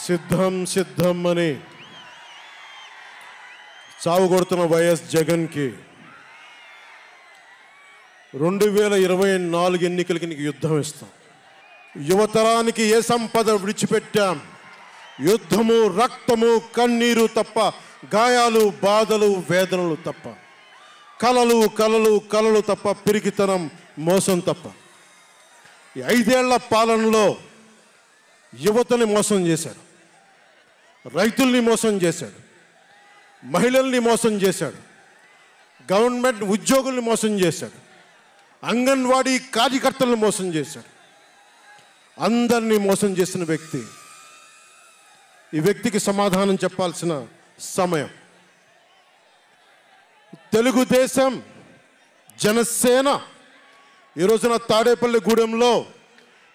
సిద్ధం సిద్ధం అని చావు కొడుతున్న వైఎస్ జగన్కి 2024 ఎన్నికలకి నీకు యుద్ధం ఇస్తాం. యువతరానికి ఏ సంపద విడిచిపెట్టాం? యుద్ధము, రక్తము, కన్నీరు తప్ప, గాయాలు, బాధలు, వేదనలు తప్ప, కలలు కలలు కలలు తప్ప, పిరికితనం, మోసం తప్ప. ఈ 5 ఏళ్ల పాలనలో యువతని మోసం చేశాడు, రైతుల్ని మోసం చేశాడు, మహిళల్ని మోసం చేశాడు, గవర్నమెంట్ ఉద్యోగుల్ని మోసం చేశాడు, అంగన్వాడీ కార్యకర్తలను మోసం చేశాడు. అందరినీ మోసం చేసిన వ్యక్తి. ఈ వ్యక్తికి సమాధానం చెప్పాల్సిన సమయం. తెలుగుదేశం, జనసేన ఈ రోజున తాడేపల్లిగూడెంలో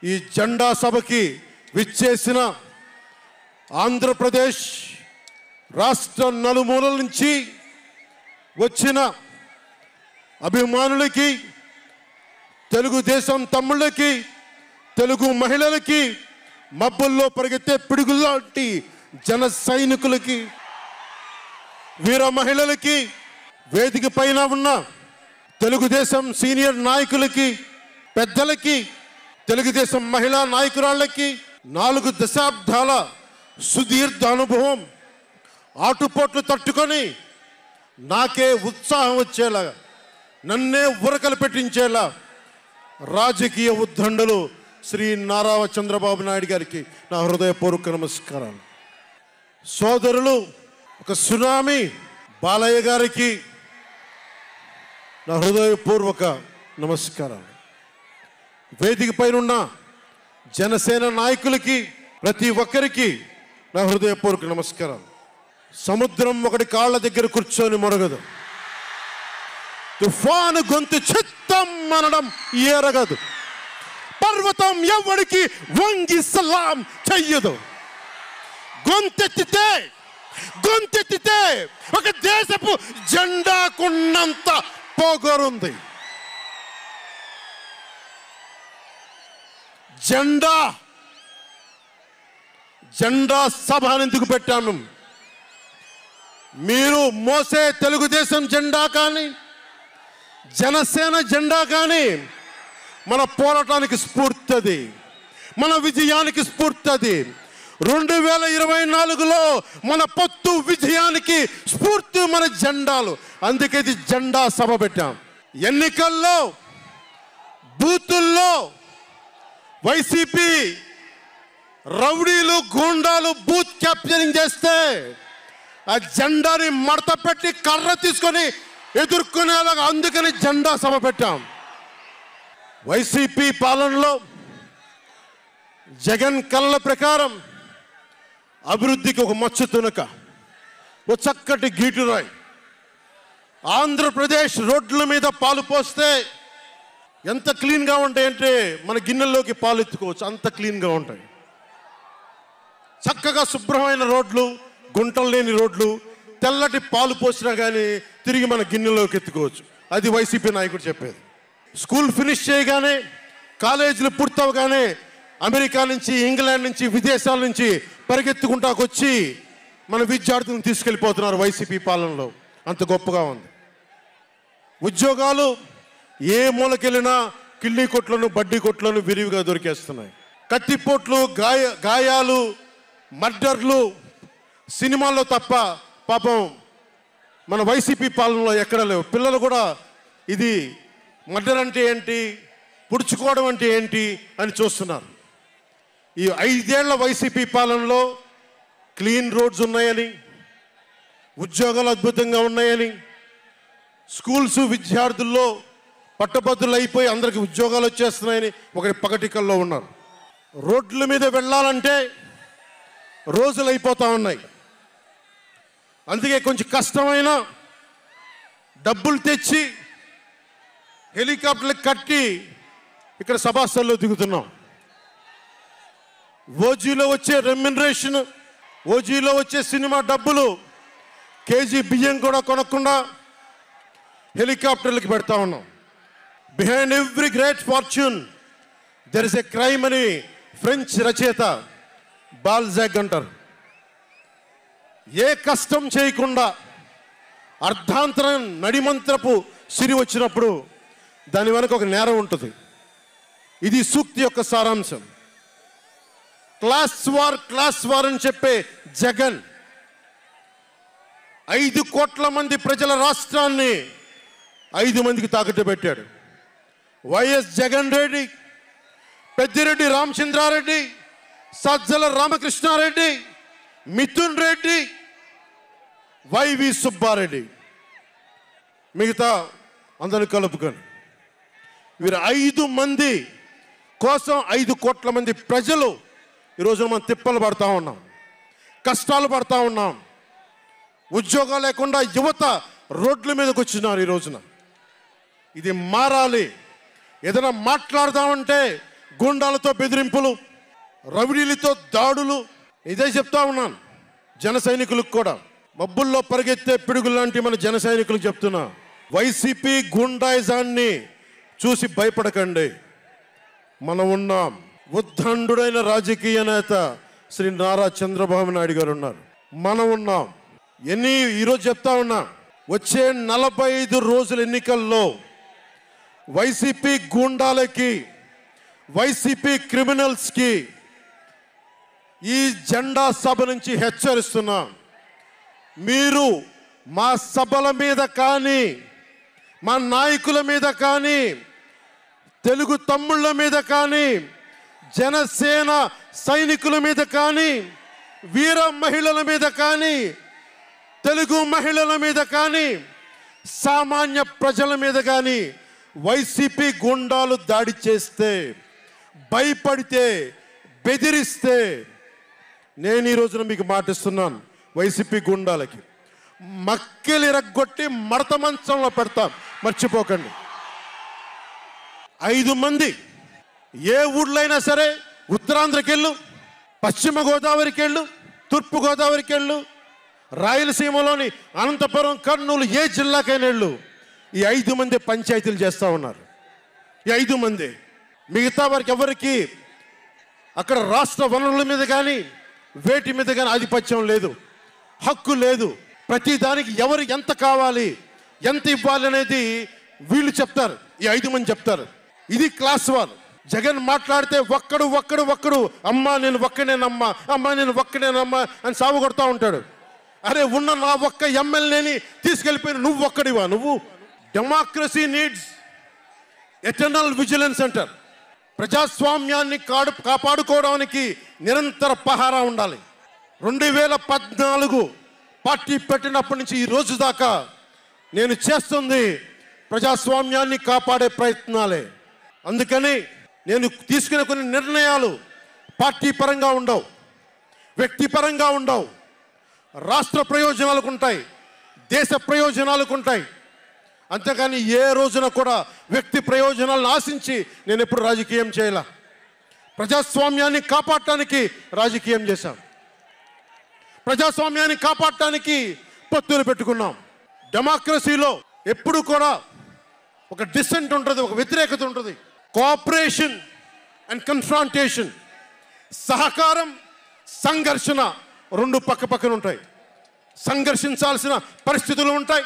ఈ జెండా సభకి విచ్చేసిన ఆంధ్రప్రదేశ్ రాష్ట్ర నలుమూలల నుంచి వచ్చిన అభిమానులకి, తెలుగుదేశం తమ్ముళ్ళకి, తెలుగు మహిళలకి, మబ్బుల్లో పరిగెత్తే పిడుగుల్లాంటి జన సైనికులకి, వీర మహిళలకి, వేదిక పైన ఉన్న తెలుగుదేశం సీనియర్ నాయకులకి, పెద్దలకి, తెలుగుదేశం మహిళా నాయకురాళ్ళకి 4 దశాబ్దాల సుదీర్ఘ అనుభవం, ఆటుపోట్లు తట్టుకొని నాకే ఉత్సాహం వచ్చేలా, నన్నే ఉరకలు పెట్టించేలా రాజకీయ ఉద్దండలు శ్రీ నారా చంద్రబాబు నాయుడు గారికి నా హృదయపూర్వక నమస్కారాలు. సోదరులు ఒక సునామీ బాలయ్య గారికి నా హృదయపూర్వక నమస్కారాలు. వేదిక పైన జనసేన నాయకులకి, ప్రతి ఒక్కరికి నా హృదయపూర్వక నమస్కారాలు. సముద్రం ఒకటి కాళ్ళ దగ్గర కూర్చొని మొరగదు, తుఫాను గొంతు చిత్తం అనడం ఎరగదు, పర్వతం ఎవరికి వంగి సలాం చెయ్యదు. గొంతెత్తితే ఒక దేశపు జెండాకున్నంత పొగరుంది. జెండా సభ ఎందుకు పెట్టాను? మీరు మోసే తెలుగుదేశం జెండా కానీ, జనసేన జెండా కానీ మన పోరాటానికి స్ఫూర్తి అది, మన విజయానికి స్ఫూర్తి అది. 2024లో మన పొత్తు విజయానికి స్ఫూర్తి మన జెండాలు. అందుకే ఇది జెండా సభ పెట్టాం. ఎన్నికల్లో బూతుల్లో వైసీపీ రౌడీలు, గూండాలు బూత్ క్యాప్చరింగ్ చేస్తే ఆ జెండాని మడత పెట్టి కర్ర తీసుకొని ఎదుర్కొనేలాగా, అందుకని జెండా సభ పెట్టాం. వైసీపీ పాలనలో జగన్ కళ్ళ ప్రకారం అభివృద్ధికి ఒక మచ్చ తునక, ఓ చక్కటి గీటురాయి. ఆంధ్రప్రదేశ్ రోడ్ల మీద పాలు పోస్తే ఎంత క్లీన్గా ఉంటాయంటే మన గిన్నెల్లోకి పాలు ఎత్తుకోవచ్చు, అంత క్లీన్గా ఉంటాయి. చక్కగా శుభ్రమైన రోడ్లు, గుంటలు లేని రోడ్లు, తెల్లటి పాలు పోసినా కానీ తిరిగి మన గిన్నెలోకి ఎత్తుకోవచ్చు. అది వైసీపీ నాయకుడు చెప్పేది. స్కూల్ ఫినిష్ చేయగానే, కాలేజీలు పూర్తవగానే అమెరికా నుంచి, ఇంగ్లాండ్ నుంచి, విదేశాల నుంచి పరిగెత్తుకుంటాకొచ్చి మన విద్యార్థులను తీసుకెళ్ళిపోతున్నారు వైసీపీ పాలనలో. అంత గొప్పగా ఉంది. ఉద్యోగాలు ఏ మూలకెళ్ళినా కిళ్ళీ కొట్లను, బడ్డీ కొట్లను విరివిగా దొరికేస్తున్నాయి. కత్తిపోట్లు, గాయాలు, మర్డర్లు సినిమాల్లో తప్ప పాపం మన వైసీపీ పాలనలో ఎక్కడ లేవు. పిల్లలు కూడా ఇది మర్డర్ అంటే ఏంటి, పుడుచుకోవడం అంటే ఏంటి అని చూస్తున్నారు. ఈ 5 ఏళ్ల వైసీపీ పాలనలో క్లీన్ రోడ్స్ ఉన్నాయని, ఉద్యోగాలు అద్భుతంగా ఉన్నాయని, స్కూల్స్ విద్యార్థుల్లో పట్టభద్రులు అయిపోయి అందరికి ఉద్యోగాలు వచ్చేస్తున్నాయని ఒకటి పగటికల్లో ఉన్నారు. రోడ్ల మీద వెళ్ళాలంటే రోజులు అయిపోతూ ఉన్నాయి. అందుకే కొంచెం కష్టమైన డబ్బులు తెచ్చి హెలికాప్టర్లు కట్టి ఇక్కడ సభాస్థల్లో దిగుతున్నాం. ఓజీలో వచ్చే రెమ్యునరేషన్, ఓజీలో వచ్చే సినిమా డబ్బులు, కేజీ బియ్యం కూడా కొనకుండా హెలికాప్టర్లకు పెడతా ఉన్నాం. Behind every great fortune there is a crime అని ఫ్రెంచ్ రచయిత బాల్జాక్ అంటారు. ఏ కష్టం చేయకుండా అర్ధాంతరం నడిమంత్రపు సిరి వచ్చినప్పుడు దాని వెనక ఒక నేరం ఉంటుంది. ఇది సూక్తి యొక్క సారాంశం. క్లాస్ వార్ అని చెప్పే జగన్ 5 కోట్ల మంది ప్రజల రాష్ట్రాన్ని 5 మందికి తాకట్టు పెట్టాడు. వైఎస్ జగన్ రెడ్డి, పెద్దిరెడ్డి రామచంద్రారెడ్డి, సజ్జల రామకృష్ణారెడ్డి, మిథున్ రెడ్డి, వైవి సుబ్బారెడ్డి, మిగతా అందరిని కలుపుకొని వీరు 5 మంది కోసం 5 కోట్ల మంది ప్రజలు ఈరోజు మనం తిప్పలు పడతా ఉన్నాం, కష్టాలు పడతా ఉన్నాం. ఉద్యోగాలు లేకుండా యువత రోడ్ల మీదకి వచ్చినారు ఈ రోజున. ఇది మారాలి. ఏదైనా మాట్లాడదామంటే గుండాలతో బెదిరింపులు, రౌడీలతో దాడులు. ఇదే చెప్తా ఉన్నాను జన సైనికులకు కూడా, మబ్బుల్లో పరిగెత్తే పిడుగులు లాంటి మన జన సైనికులకు చెప్తున్నా, వైసీపీ గుండాయిజాన్ని చూసి భయపడకండి. మనం ఉన్నాం. ఉద్దండుడైన రాజకీయ నేత శ్రీ నారా చంద్రబాబు నాయుడు గారు ఉన్నారు. మనం ఉన్నాం. ఈరోజు చెప్తా ఉన్నా, వచ్చే 45 రోజుల ఎన్నికల్లో వైసీపీ గూండాలకి, వైసీపీ క్రిమినల్స్కి ఈ జెండా సభ నుంచి హెచ్చరిస్తున్నా, మీరు మా సభల మీద కానీ, మా నాయకుల మీద కానీ, తెలుగు తమ్ముళ్ళ మీద కానీ, జనసేన సైనికుల మీద కానీ, వీర మహిళల మీద కానీ, తెలుగు మహిళల మీద కానీ, సామాన్య ప్రజల మీద కానీ వైసీపీ గుండాలు దాడి చేస్తే, భయపడితే, బెదిరిస్తే నేను ఈ రోజున మీకు మాటిస్తున్నాను, వైసీపీ గుండాలకి మక్కెలు ఇరగ్గొట్టి మడత మంచంలో పెడతాం, మర్చిపోకండి. 5 మంది ఏ ఊళ్ళైనా సరే, ఉత్తరాంధ్రకి వెళ్ళు, పశ్చిమ గోదావరికి వెళ్ళు, తూర్పు గోదావరికి వెళ్ళు, రాయలసీమలోని అనంతపురం, కర్నూలు, ఏ జిల్లాకైనా వెళ్ళు, ఈ 5 మంది పంచాయతీలు చేస్తూ ఉన్నారు. ఈ 5 మంది. మిగతా వారికి ఎవరికి అక్కడ రాష్ట్ర వనరుల మీద కానీ, వేటి మీద కానీ ఆధిపత్యం లేదు, హక్కు లేదు. ప్రతి దానికి ఎవరు ఎంత కావాలి, ఎంత ఇవ్వాలి అనేది వీళ్ళు చెప్తారు, ఈ 5 మంది చెప్తారు. ఇది క్లాస్ వార్. జగన్ మాట్లాడితే ఒక్కడు అమ్మా నేను ఒక్కనేనమ్మా, అమ్మా నేను ఒక్కనేనమ్మా అని సాగు కొడతా ఉంటాడు. అరే ఉన్న నా ఒక్క ఎమ్మెల్యేని తీసుకెళ్ళిపోయిన నువ్వు ఒక్కడివా? నువ్వు డెమోక్రసీ నీడ్స్ ఎటర్నల్ విజిలెన్స్ అంటారు. ప్రజాస్వామ్యాన్ని కాపాడుకోవడానికి నిరంతర పహారా ఉండాలి. 2014 పార్టీ పెట్టినప్పటి నుంచి ఈ రోజు దాకా నేను చేస్తుంది ప్రజాస్వామ్యాన్ని కాపాడే ప్రయత్నాలే. అందుకని నేను తీసుకునే కొన్ని నిర్ణయాలు పార్టీ పరంగా ఉండవు, వ్యక్తిపరంగా ఉండవు, రాష్ట్ర ప్రయోజనాలకు ఉంటాయి, దేశ ప్రయోజనాలకు ఉంటాయి. అంతేకాని ఏ రోజున కూడా వ్యక్తి ప్రయోజనాలను ఆశించి నేను ఎప్పుడు రాజకీయం చేయాల. ప్రజాస్వామ్యాన్ని కాపాడటానికి రాజకీయం చేశాం, ప్రజాస్వామ్యాన్ని కాపాడటానికి పొత్తులు పెట్టుకున్నాం. డెమోక్రసీలో ఎప్పుడు కూడా ఒక డిసెంట్ ఉంటుంది, ఒక వ్యతిరేకత ఉంటుంది. కోఆపరేషన్ అండ్ కన్ఫ్రాంటేషన్, సహకారం, సంఘర్షణ 2 పక్కన ఉంటాయి. సంఘర్షించాల్సిన పరిస్థితులు ఉంటాయి,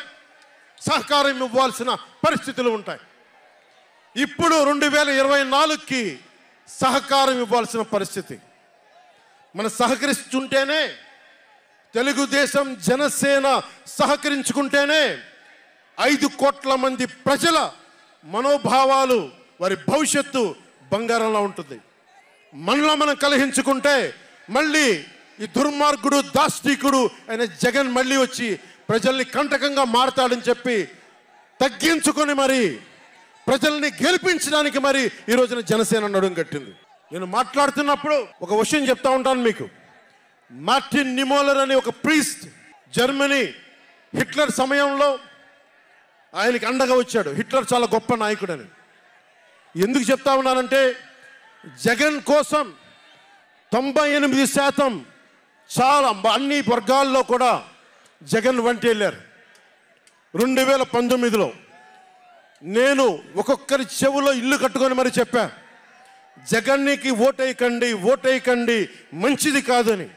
సహకారం ఇవ్వాల్సిన పరిస్థితులు ఉంటాయి. ఇప్పుడు 2024కి సహకారం ఇవ్వాల్సిన పరిస్థితి. మనం సహకరిస్తుంటేనే, తెలుగుదేశం జనసేన సహకరించుకుంటేనే 5 కోట్ల మంది ప్రజల మనోభావాలు, వారి భవిష్యత్తు బంగారంలో ఉంటుంది. మనలో మనం కలహించుకుంటే మళ్ళీ ఈ దుర్మార్గుడు, దాష్టీకుడు అయిన జగన్ మళ్ళీ వచ్చి ప్రజల్ని కంటకంగా మారతాడని చెప్పి తగ్గించుకొని మరి ప్రజల్ని గెలిపించడానికి మరి ఈ రోజున జనసేన నడుం కట్టింది. నేను మాట్లాడుతున్నప్పుడు ఒక విషయం చెప్తా ఉంటాను మీకు. మార్టిన్ నిమోలర్ అనే ఒక ప్రీస్ట్, జర్మనీ, హిట్లర్ సమయంలో ఆయనకి అండగా వచ్చాడు. హిట్లర్ చాలా గొప్ప నాయకుడని. ఎందుకు చెప్తా ఉన్నానంటే, జగన్ కోసం 98% చాలా అన్ని వర్గాల్లో కూడా జగన్ వంటి వెళ్ళారు. 2019లో నేను ఒక్కొక్కరి చెవులో ఇల్లు కట్టుకొని మరి చెప్పా, జగన్కి ఓటేయకండి, ఓటేయకండి, మంచిది కాదని.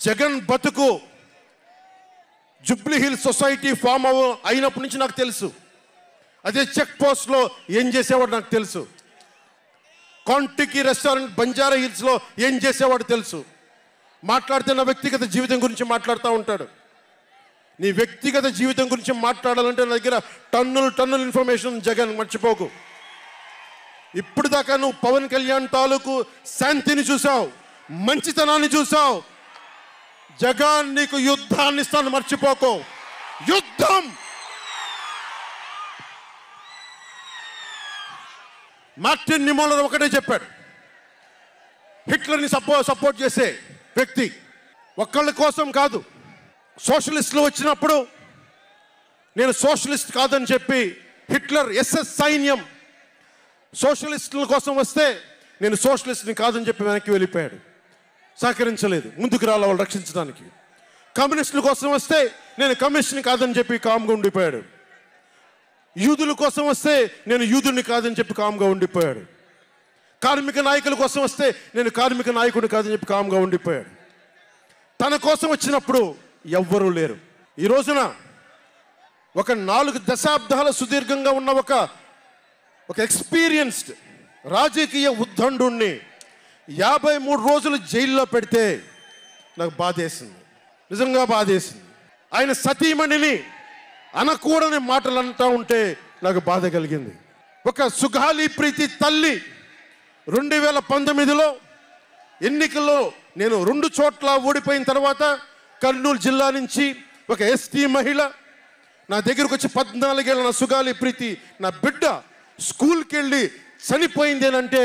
జగన్ బతుకు జూబ్లీ హిల్స్ సొసైటీ ఫామ్ అయినప్పటి నుంచి నాకు తెలుసు. అదే చెక్ పోస్ట్లో ఏం చేసేవాడు నాకు తెలుసు. కాంటికి రెస్టారెంట్ బంజారా హిల్స్లో ఏం చేసేవాడు తెలుసు. మాట్లాడితే నా వ్యక్తిగత జీవితం గురించి మాట్లాడుతూ ఉంటాడు. నీ వ్యక్తిగత జీవితం గురించి మాట్లాడాలంటే నా దగ్గర టన్నుల ఇన్ఫర్మేషన్. జగన్ మర్చిపోకు. ఇప్పుడు దాకా నువ్వు పవన్ కళ్యాణ్ తాలూకు శాంతిని చూసావు, మంచితనాన్ని చూసావు. జగన్ నీకు యుద్ధాన్ని ఇస్తాను, మర్చిపోకు. యుద్ధం. మార్టిన్ నిమోలర్ ఒకటే చెప్పాడు, హిట్లర్ని సపోర్ట్ చేసే వ్యక్తి ఒక్కళ్ళ కోసం కాదు. సోషలిస్టులు వచ్చినప్పుడు నేను సోషలిస్ట్ కాదని చెప్పి హిట్లర్ ఎస్ఎస్ సైన్యం సోషలిస్టుల కోసం వస్తే నేను సోషలిస్ట్ని కాదని చెప్పి వెనక్కి వెళ్ళిపోయాడు. సహకరించలేదు, ముందుకు రాల వాళ్ళు రక్షించడానికి. కమ్యూనిస్టుల కోసం వస్తే నేను కమ్యూనిస్ట్ని కాదని చెప్పి కామ్గా ఉండిపోయాడు. యూదుల కోసం వస్తే నేను యూదుని కాదని చెప్పి కామ్గా ఉండిపోయాడు. కార్మిక నాయకుల కోసం వస్తే నేను కార్మిక నాయకుడిని కాదని చెప్పి కామ్గా ఉండిపోయాడు. తన కోసం వచ్చినప్పుడు ఎవ్వరూ లేరు. ఈ రోజున ఒక 4 దశాబ్దాల సుదీర్ఘంగా ఉన్న ఒక ఎక్స్పీరియన్స్డ్ రాజకీయ ఉద్దండుణ్ణి 53 రోజులు జైల్లో పెడితే నాకు బాధేసింది, నిజంగా బాధేసింది. ఆయన సతీమణిని అనకూడని మాటలు అంటూ ఉంటే నాకు బాధ కలిగింది. ఒక సుగాలి ప్రీతి తల్లి 2019లో ఎన్నికల్లో నేను 2 చోట్ల ఓడిపోయిన తర్వాత కర్నూలు జిల్లా నుంచి ఒక ఎస్టీ మహిళ నా దగ్గరకు వచ్చి 14 ఏళ్ళ నా సుగాలి ప్రీతి నా బిడ్డ స్కూల్కి వెళ్ళి చనిపోయిందేనంటే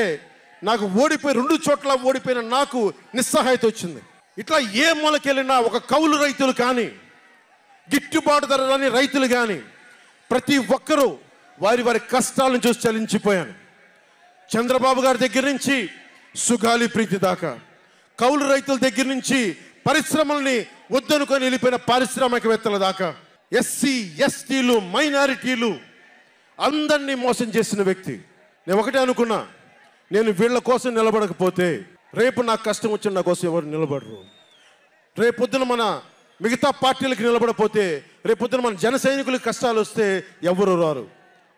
నాకు 2 చోట్ల ఓడిపోయిన నాకు నిస్సహాయత వచ్చింది. ఇట్లా ఏ మూలకెళ్ళినా ఒక కౌలు రైతులు కానీ, గిట్టుబాటు ధర రాని రైతులు కానీ ప్రతి ఒక్కరూ వారి కష్టాలను చూసి చలించిపోయాను. చంద్రబాబు గారి దగ్గర నుంచి సుగాలి ప్రీతి దాకా, కౌలు రైతుల దగ్గర నుంచి పరిశ్రమల్ని వద్దనుకొని వెళ్ళిపోయిన పారిశ్రామికవేత్తల దాకా, ఎస్సీ ఎస్టీలు మైనారిటీలు అందరినీ మోసం చేసిన వ్యక్తి. నేను ఒకటే అనుకున్నా, నేను వీళ్ళ కోసం నిలబడకపోతే రేపు నాకు కష్టం వచ్చిన నా కోసం ఎవరు నిలబడరు. రేపొద్దున మన మిగతా పార్టీలకు నిలబడపోతే రేపొద్దున మన జన సైనికులకు కష్టాలు వస్తే ఎవరు రారు.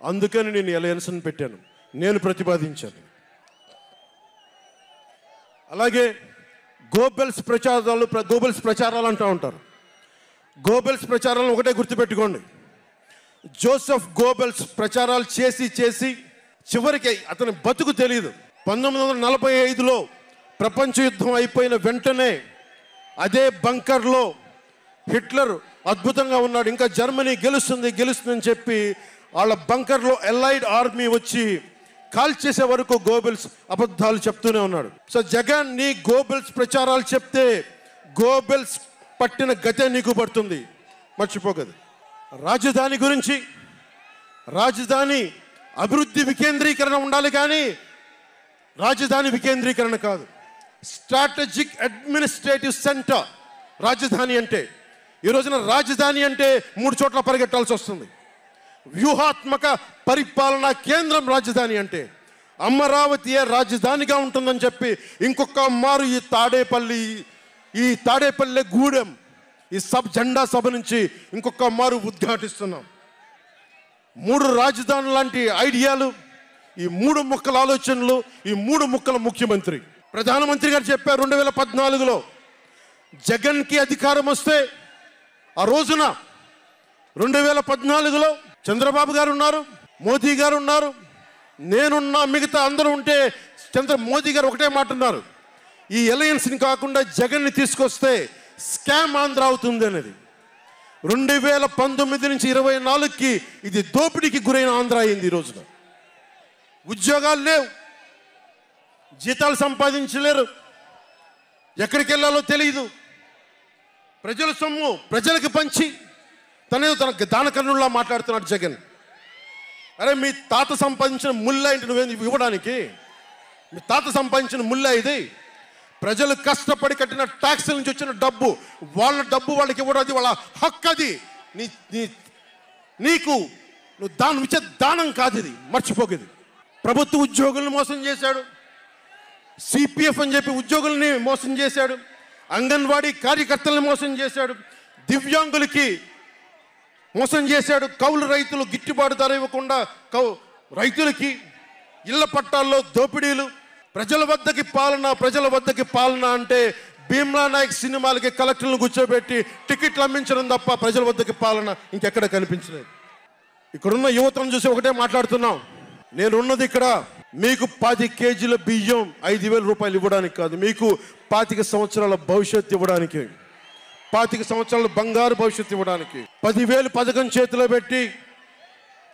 అందుకని నేను అలయన్స్ని పెట్టాను, నేను ప్రతిపాదించాను. అలాగే గోబెల్స్ ప్రచారాలు అంటూ ఉంటారు. గోబెల్స్ ప్రచారాలను ఒకటే గుర్తుపెట్టుకోండి, జోసెఫ్ గోబెల్స్ ప్రచారాలు చేసి చివరికి అతని బతుకు తెలియదు. 1945లో ప్రపంచ యుద్ధం అయిపోయిన వెంటనే అదే బంకర్లో హిట్లర్ అద్భుతంగా ఉన్నాడు, ఇంకా జర్మనీ గెలుస్తుందని చెప్పి వాళ్ళ బంకర్లో ఎలైడ్ ఆర్మీ వచ్చి కాల్ చేసే వరకు గోబెల్స్ అబద్ధాలు చెప్తూనే ఉన్నాడు. సో జగన్ నీ గోబెల్స్ ప్రచారాలు చెప్తే గోబెల్స్ పట్టిన గతే నీకు పడుతుంది, మర్చిపోకదు. రాజధాని గురించి, రాజధాని అభివృద్ధి వికేంద్రీకరణ ఉండాలి కానీ రాజధాని వికేంద్రీకరణ కాదు. స్ట్రాటజిక్ అడ్మినిస్ట్రేటివ్ సెంటర్ రాజధాని అంటే. ఈ రోజున రాజధాని అంటే 3 చోట్ల పరిగెట్టాల్సి వస్తుంది. వ్యూహాత్మక పరిపాలనా కేంద్రం రాజధాని అంటే. అమరావతియే రాజధానిగా ఉంటుందని చెప్పి ఇంకొక మారు ఈ తాడేపల్లి గూడెం ఈ జెండా సభ నుంచి ఇంకొక మారు ఉద్ఘాటిస్తున్నాం. 3 రాజధానులు లాంటి ఐడియాలు, ఈ 3 ముక్కల ఆలోచనలు, ఈ 3 ముక్కల ముఖ్యమంత్రి. ప్రధానమంత్రి గారు చెప్పారు 2014లో జగన్కి అధికారం వస్తే, ఆ రోజున 2014లో చంద్రబాబు గారు ఉన్నారు, మోదీ గారు ఉన్నారు, నేనున్నా, మిగతా అందరూ ఉంటే మోదీ గారు ఒకటే మాట ఉన్నారు, ఈ అలయన్స్ని కాకుండా జగన్ని తీసుకొస్తే స్కామ్ ఆంధ్ర అవుతుంది అనేది. 2019 నుంచి 24కి ఇది దోపిడీకి గురైన ఆంధ్ర అయింది. ఈ రోజున ఉద్యోగాలు లేవు, జీతాలు సంపాదించలేరు, ఎక్కడికి వెళ్ళాలో తెలియదు. ప్రజల సొమ్ము ప్రజలకు పంచి తనేదో తన దానకర్ణుల్లా మాట్లాడుతున్నాడు జగన్. అరే మీ తాత సంపాదించిన ముల్ల ఏంటి నువ్వేంది ఇవ్వడానికి? మీ తాత సంపాదించిన ముల్ల ఇది. ప్రజలు కష్టపడి కట్టిన ట్యాక్సుల నుంచి వచ్చిన డబ్బు, వాళ్ళ డబ్బు వాళ్ళకి ఇవ్వడం, అది వాళ్ళ హక్కు. అది నీకు నువ్వు ఇచ్చే దానం కాదు, ఇది మర్చిపోకేది. ప్రభుత్వ ఉద్యోగులను మోసం చేశాడు, సిపిఎఫ్ అని చెప్పి ఉద్యోగుల్ని మోసం చేశాడు, అంగన్వాడీ కార్యకర్తలను మోసం చేశాడు, దివ్యాంగులకి మోసం చేశాడు, కౌలు రైతులు గిట్టుబాటు ధర ఇవ్వకుండా రైతులకి ఇళ్ల పట్టాల్లో దోపిడీలు, ప్రజల వద్దకి పాలన అంటే భీమ్లా నాయక్ సినిమాలకి కలెక్టర్లను కూర్చోబెట్టి టికెట్లు అమ్మించడం తప్ప ప్రజల వద్దకి పాలన ఇంకెక్కడ కనిపించలేదు. ఇక్కడున్న యువతను చూసి ఒకటే మాట్లాడుతున్నాం, నేనున్నది ఇక్కడ మీకు 10 కేజీల బియ్యం 5,000 రూపాయలు ఇవ్వడానికి కాదు, మీకు 25 సంవత్సరాల భవిష్యత్తు ఇవ్వడానికి, 25 సంవత్సరాల బంగారు భవిష్యత్తు ఇవ్వడానికి. 10,000 పథకం చేతిలో పెట్టి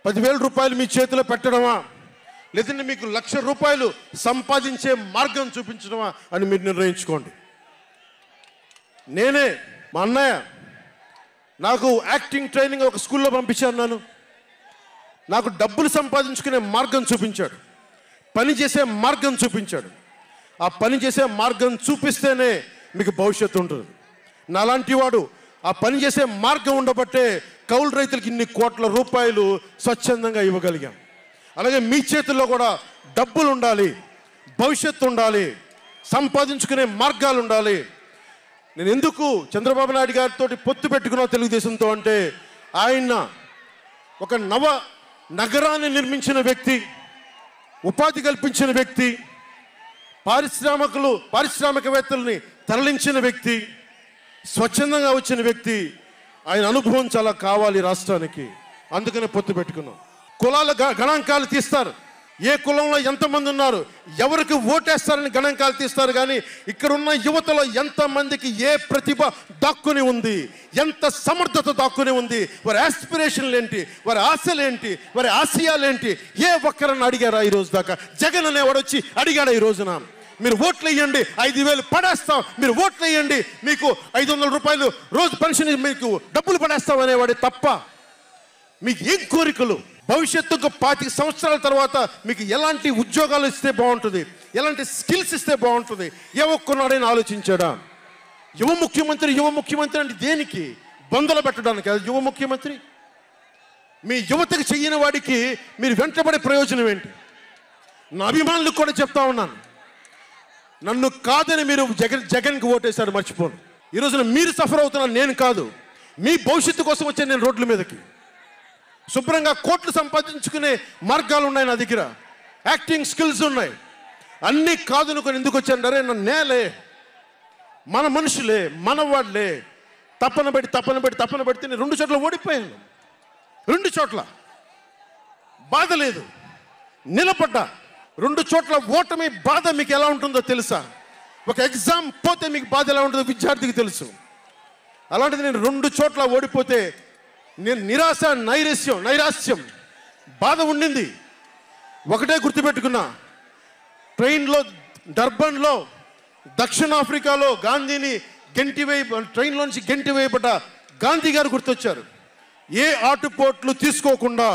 10,000 రూపాయలు మీ చేతిలో పెట్టడమా, లేదంటే మీకు 1,00,000 రూపాయలు సంపాదించే మార్గం చూపించడమా అని మీరు నిర్ణయించుకోండి. నేనే మా అన్నయ్య నాకు యాక్టింగ్ ట్రైనింగ్ ఒక స్కూల్లో పంపించాను. నాకు డబ్బులు సంపాదించుకునే మార్గం చూపించాడు, పని చేసే మార్గం చూపించాడు. ఆ పని చేసే మార్గం చూపిస్తేనే మీకు భవిష్యత్తు ఉంటుంది. నాలాంటి వాడు ఆ పని చేసే మార్గం ఉండబట్టే కౌలు రైతులకి ఇన్ని కోట్ల రూపాయలు స్వచ్ఛందంగా ఇవ్వగలిగాం. అలాగే మీ చేతుల్లో కూడా డబ్బులు ఉండాలి, భవిష్యత్తు ఉండాలి, సంపాదించుకునే మార్గాలు ఉండాలి. నేను ఎందుకు చంద్రబాబు నాయుడు గారితో పొత్తు పెట్టుకున్నా తెలుగుదేశంతో అంటే, ఆయన ఒక నగరాన్ని నిర్మించిన వ్యక్తి, ఉపాధి కల్పించిన వ్యక్తి, పారిశ్రామికవేత్తల్ని తరలించిన వ్యక్తి, స్వచ్ఛందంగా వచ్చిన వ్యక్తి. ఆయన అనుభవం చాలా కావాలి రాష్ట్రానికి, అందుకనే పొత్తు పెట్టుకున్నాం. కులాల గణాంకాలు తీస్తారు, ఏ కులంలో ఎంతమంది ఉన్నారు, ఎవరికి ఓటేస్తారని గణాంకాలు తీస్తారు. కానీ ఇక్కడున్న యువతలో ఎంతమందికి ఏ ప్రతిభ దాక్కుని ఉంది, ఎంత సమర్థత దాక్కుని ఉంది, వారి ఆస్పిరేషన్లు ఏంటి, వారి ఆశలు ఏంటి, వారి ఆశయాలేంటి, ఏ ఒక్కరన్నా అడిగారా ఈరోజు దాకా? జగన్ అనేవాడు వచ్చి అడిగాడు ఈ రోజున, మీరు ఓట్లు వేయండి 5,000 పడేస్తాం, మీరు ఓట్లు వేయండి మీకు 500 రూపాయలు రోజు పెన్షన్ మీకు డబ్బులు పడేస్తాం అనేవాడే తప్ప మీకు ఏం కోరికలు? భవిష్యత్తుకు 25 సంవత్సరాల తర్వాత మీకు ఎలాంటి ఉద్యోగాలు ఇస్తే బాగుంటుంది, ఎలాంటి స్కిల్స్ ఇస్తే బాగుంటుంది, ఏ ఒక్కనాడైనా ఆలోచించాడా? యువ ముఖ్యమంత్రి అంటే దేనికి? బంధులు పెట్టడానికి అది యువ ముఖ్యమంత్రి? మీ యువతకు చెయ్యని వాడికి మీరు వెంటబడే ప్రయోజనం ఏంటి? నా అభిమానులకు కూడా చెప్తా ఉన్నాను, నన్ను కాదని మీరు జగన్కి ఓటేశారు మర్చిపోను. ఈ రోజున మీరు సఫర్ అవుతున్నారు, నేను కాదు. మీ భవిష్యత్తు కోసం వచ్చాను నేను రోడ్ల మీదకి. శుభ్రంగా కోట్లు సంపాదించుకునే మార్గాలు ఉన్నాయి నా దగ్గర, యాక్టింగ్ స్కిల్స్ ఉన్నాయి. అన్నీ కాదనుకొని ఎందుకు వచ్చాను? అరే నన్ను నేలే, మన మనుషులే, మన వాళ్ళే, తప్పన పెడితే నేను 2 చోట్ల ఓడిపోయాను. 2 చోట్ల బాధ లేదు, నిలబడ్డా. 2 చోట్ల ఓటమి బాధ మీకు ఎలా ఉంటుందో తెలుసా? ఒక ఎగ్జామ్ పోతే మీకు బాధ ఎలా ఉంటుందో విద్యార్థికి తెలుసు. అలాంటిది నేను 2 చోట్ల ఓడిపోతే నేను నిరాశ, నైరాశ్యం, బాధ ఉండింది. ఒకటే గుర్తుపెట్టుకున్నా, ట్రైన్లో డర్బన్లో దక్షిణాఫ్రికాలో గాంధీని ట్రైన్లోంచి గెంటి వేయబడ్డ గాంధీ గారు గుర్తొచ్చారు. ఏ ఆటుపోట్లు తీసుకోకుండా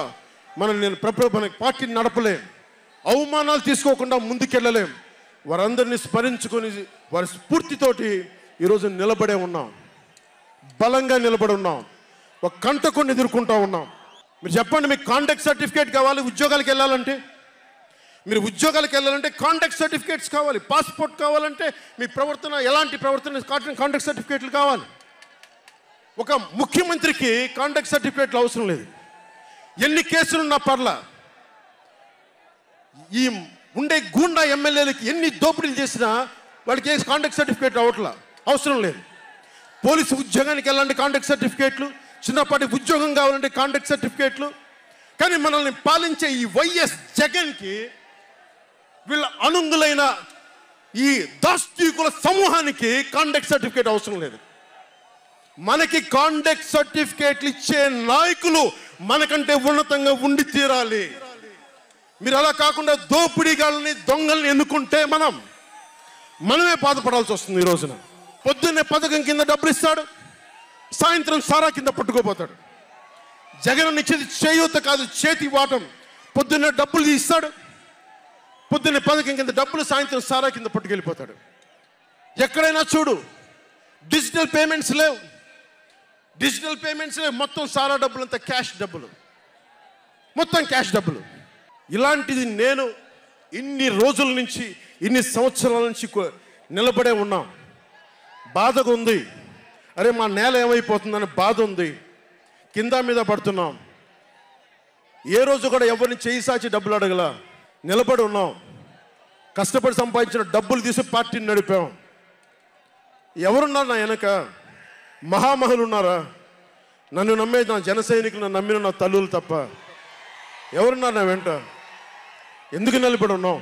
మనకి పార్టీని నడపలేం, అవమానాలు తీసుకోకుండా ముందుకెళ్ళలేం. వారందరినీ స్మరించుకొని వారి స్ఫూర్తితోటి ఈరోజు నిలబడే ఉన్నాం, బలంగా నిలబడి ఉన్నాం, ఒక కంటకుని ఎదుర్కొంటూ ఉన్నాం. మీరు చెప్పండి, మీకు కాంటాక్ట్ సర్టిఫికేట్ కావాలి ఉద్యోగాలకు వెళ్ళాలంటే? మీరు ఉద్యోగాలకు వెళ్ళాలంటే కాంటాక్ట్ సర్టిఫికేట్స్ కావాలి, పాస్పోర్ట్ కావాలంటే మీ ప్రవర్తన ఎలాంటి ప్రవర్తన కాంటాక్ట్ సర్టిఫికేట్లు కావాలి. ఒక ముఖ్యమంత్రికి కాంటాక్ట్ సర్టిఫికేట్లు అవసరం లేదు. ఎన్ని కేసులున్నా పర్లా, ఈ ఉండే గూండా ఎమ్మెల్యేలకి ఎన్ని దోపిడీలు చేసినా వాడికి కాంటాక్ట్ సర్టిఫికేట్ అవసరం లేదు. పోలీసు ఉద్యోగానికి వెళ్ళాలంటే కాంటాక్ట్ సర్టిఫికేట్లు, చిన్నపాటి ఉద్యోగం కావాలంటే కాంటాక్ట్ సర్టిఫికేట్లు. కానీ మనల్ని పాలించే ఈ వైఎస్ జగన్కి, వీళ్ళ అనుంగులైన ఈ దాష్టీకుల సమూహానికి కాంటాక్ట్ సర్టిఫికేట్ అవసరం లేదు. మనకి కాంటాక్ట్ సర్టిఫికేట్లు ఇచ్చే నాయకులు మనకంటే ఉన్నతంగా ఉండి తీరాలి. మీరు అలా కాకుండా దోపిడీగాళ్ళని, దొంగల్ని ఎన్నుకుంటే మనమే బాధపడాల్సి వస్తుంది. ఈ రోజున పొద్దున్నే పథకం కింద డబ్బులు ఇస్తాడు, సాయంత్రం సారా కింద పట్టుకోపోతాడు. జగన్ ఇచ్చేది చేయూత కాదు, చేతి వాటం. పొద్దున్నే డబ్బులు ఇస్తాడు, పొద్దున్నే పథకం కింద డబ్బులు, సాయంత్రం సారా కింద పట్టుకెళ్ళిపోతాడు. ఎక్కడైనా చూడు, డిజిటల్ పేమెంట్స్ లేవు, మొత్తం సారా డబ్బులు అంతా క్యాష్ డబ్బులు, మొత్తం క్యాష్ డబ్బులు. ఇలాంటిది నేను ఇన్ని రోజుల నుంచి, ఇన్ని సంవత్సరాల నుంచి నిలబడే ఉన్నాం. బాధగా ఉంది. అరే మా నేల ఏమైపోతుందని బాధ ఉంది. కింద మీద పడుతున్నాం. ఏ రోజు కూడా ఎవరిని చేయి సాచి డబ్బులు అడగల. నిలబడి ఉన్నాం. కష్టపడి సంపాదించిన డబ్బులు తీసి పార్టీని నడిపాం. ఎవరున్నారు నా వెనక? మహామహులు ఉన్నారా? నన్ను నమ్మే నా జన సైనికులు, నమ్మిన నా తల్లులు తప్ప ఎవరున్నారు నా వెంట? ఎందుకు నిలబడి ఉన్నాం?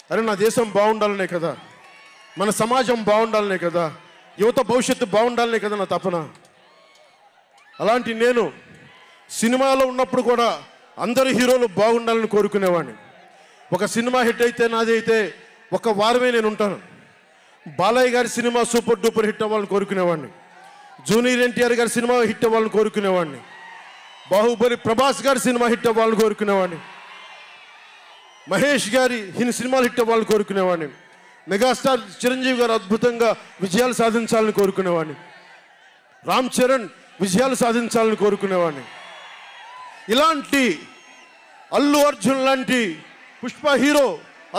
అరే నా దేశం బాగుండాలనే కదా, మన సమాజం బాగుండాలనే కదా, యువత భవిష్యత్తు బాగుండాలనే కదా నా తపన. అలాంటి నేను సినిమాలో ఉన్నప్పుడు కూడా అందరు హీరోలు బాగుండాలని కోరుకునేవాడిని. ఒక సినిమా హిట్ అయితే, నాది అయితే ఒక వారమే నేను ఉంటాను. బాలయ్య గారి సినిమా సూపర్ డూపర్ హిట్ అవ్వాలని కోరుకునేవాడిని. జూనియర్ ఎన్టీఆర్ గారి సినిమా హిట్ అవ్వాలని కోరుకునేవాడిని. బాహుబలి ప్రభాస్ గారి సినిమా హిట్ అవ్వాలని కోరుకునేవాడిని. మహేష్ గారి సినిమాలు హిట్ అవ్వాలని కోరుకునేవాడిని. మెగాస్టార్ చిరంజీవి గారు అద్భుతంగా విజయాలు సాధించాలని కోరుకునేవాడిని. రామ్ చరణ్ విజయాలు సాధించాలని కోరుకునేవాడిని. ఇలాంటి అల్లు అర్జున్ లాంటి పుష్ప హీరో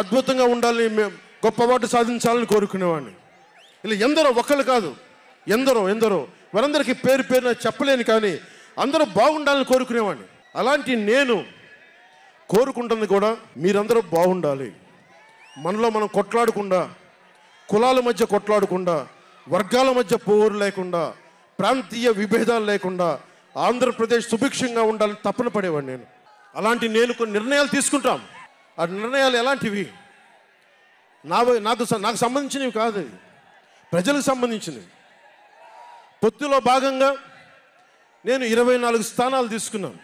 అద్భుతంగా ఉండాలని, గొప్ప అవార్డు సాధించాలని కోరుకునేవాడిని. ఇలా ఎందరో, ఒక్కళ్ళు కాదు, ఎందరో వారందరికీ పేరు పేరున చెప్పలేను, కానీ అందరూ బాగుండాలని కోరుకునేవాడిని. అలాంటి నేను కోరుకుంటుంది కూడా మీరందరూ బాగుండాలి. మనలో మనం కొట్లాడకుండా, కులాల మధ్య కొట్లాడకుండా, వర్గాల మధ్య పోరు లేకుండా, ప్రాంతీయ విభేదాలు లేకుండా ఆంధ్రప్రదేశ్ సుభిక్షంగా ఉండాలని తపన పడేవాడిని నేను. అలాంటి నేను కొన్ని నిర్ణయాలు తీసుకుంటాం. ఆ నిర్ణయాలు ఎలాంటివి? నాకు సంబంధించినవి కాదు, ప్రజలకు సంబంధించినవి. పొత్తులో భాగంగా నేను 24 స్థానాలు తీసుకున్నాను.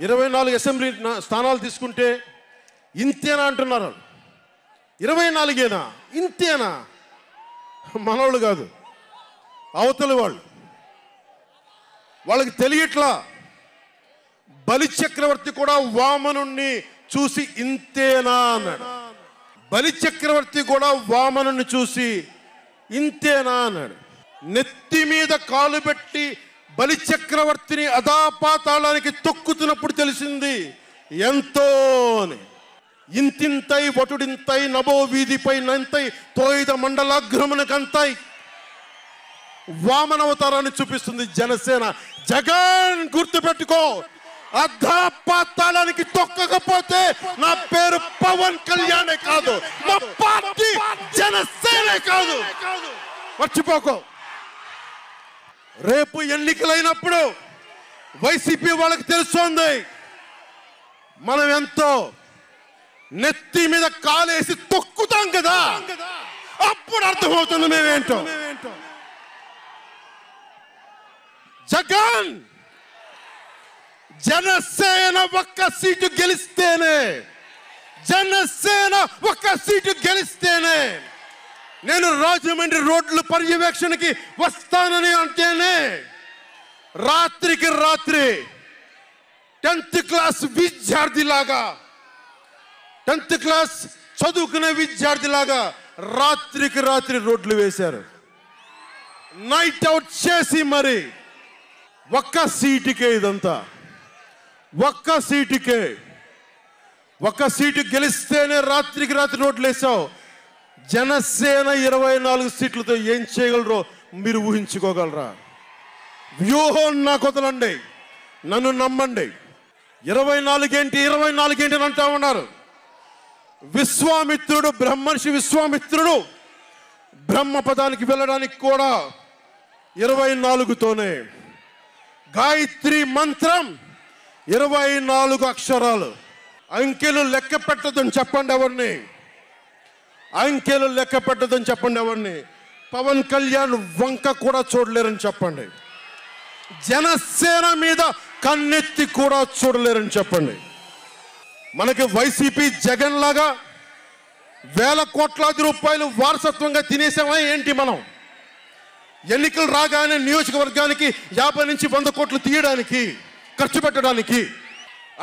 24 అసెంబ్లీ స్థానాలు తీసుకుంటే ఇంతేనా అంటున్నారు. 24ఏనా? ఇంతేనా? మనోళ్ళు కాదు, అవతలి వాళ్ళకి తెలియట్లా. బలిచక్రవర్తి కూడా వామనుణ్ణి చూసి ఇంతేనా అన్నాడు. బలిచక్రవర్తి కూడా వామనుణ్ణి చూసి ఇంతేనా అన్నాడు. నెత్తి మీద కాలు పెట్టి బలిచక్రవర్తిని అధాపాతాళానికి తొక్కుతున్నప్పుడు తెలిసింది ఎంతో అని. ఇంతింతై వటుడింతై నభో వీధిపై నంతై తోయిద మండలాగ్రమునకంతై వామనవతారాన్ని చూపిస్తుంది జనసేన. జగన్ గుర్తుపెట్టుకో, అధాపాతాళానికి తొక్కకపోతే నా పేరు పవన్ కళ్యాణే కాదు, నా పార్టీ జనసేనే కాదు, మర్చిపోకో. రేపు ఎన్నికలైనప్పుడు వైసీపీ వాళ్ళకి తెలుస్తోంది మనం ఎంతో. నెత్తి మీద కాలేసి తొక్కుతాం కదా, అప్పుడు అర్థమవుతుంది మేమేంటో. జగన్, జనసేన ఒక్క సీటు గెలిస్తేనే, జనసేన ఒక్క సీటు గెలిస్తేనే నేను రాజమండ్రి రోడ్ల పర్యవేక్షణకి వస్తానని అంటేనే రాత్రికి రాత్రి 10th క్లాస్ విద్యార్థిలాగా, 10th క్లాస్ చదువుకునే విద్యార్థిలాగా రాత్రికి రాత్రి రోడ్లు వేశారు. నైట్ అవుట్ చేసి మరి ఒక్క సీటుకే ఇదంతా. ఒక్క సీటు గెలిస్తేనే రాత్రికి రాత్రి రోడ్లు వేసావు. జనసేన 24 సీట్లతో ఏం చేయగలరో మీరు ఊహించుకోగలరా? వ్యూహం నాకు వదలండి, నన్ను నమ్మండి. 24 ఏంటి అని అంటా ఉన్నారు. విశ్వామిత్రుడు, బ్రహ్మర్షి విశ్వామిత్రుడు బ్రహ్మపదానికి వెళ్ళడానికి కూడా 24తోనే. గాయత్రి మంత్రం 24 అక్షరాలు. అంకెలు లెక్క పెట్టదని చెప్పండి ఎవరిని, అంకెలు లెక్క పెట్టదని చెప్పండి ఎవరిని. పవన్ కళ్యాణ్ వంక కూడా చూడలేరని చెప్పండి. జనసేన మీద కన్నెత్తి కూడా చూడలేరని చెప్పండి. మనకి వైసీపీ జగన్ లాగా వేల కోట్లాది రూపాయలు వారసత్వంగా తినేసామా ఏంటి? మనం ఎన్నికలు రాగానే నియోజకవర్గానికి 50 నుంచి 100 కోట్లు తీయడానికి, ఖర్చు పెట్టడానికి,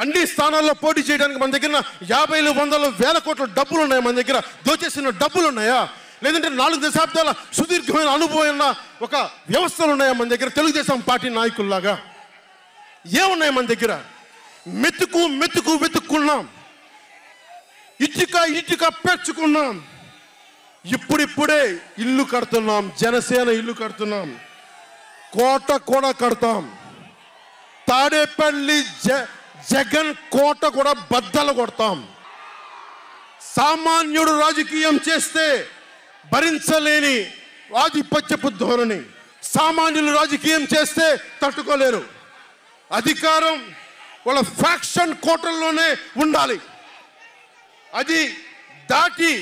అన్ని స్థానాల్లో పోటీ చేయడానికి మన దగ్గర 50, 100, 1000 కోట్ల డబ్బులు ఉన్నాయా? మన దగ్గర దోచేసిన డబ్బులు ఉన్నాయా? లేదంటే 4 దశాబ్దాల సుదీర్ఘమైన అనుభవం ఉన్న ఒక వ్యవస్థలు ఉన్నాయా మన దగ్గర? తెలుగుదేశం పార్టీ నాయకుల్లాగా ఏమున్నాయి మన దగ్గర? వెతుక్కున్నాం. ఇటుక పెంచుకున్నాం. ఇప్పుడిప్పుడే ఇల్లు కడుతున్నాం. జనసేన ఇల్లు కడుతున్నాం. కోట కూడా కడతాం. తాడేపల్లి జగన్ కోట కూడా బద్దలు కొడతాం. సామాన్యుడు రాజకీయం చేస్తే భరించలేని ఆధిపత్యపు ధోరణి. సామాన్యులు రాజకీయం చేస్తే తట్టుకోలేరు. అధికారం వాళ్ళ ఫ్యాక్షన్ కోటల్లోనే ఉండాలి. అది దాటి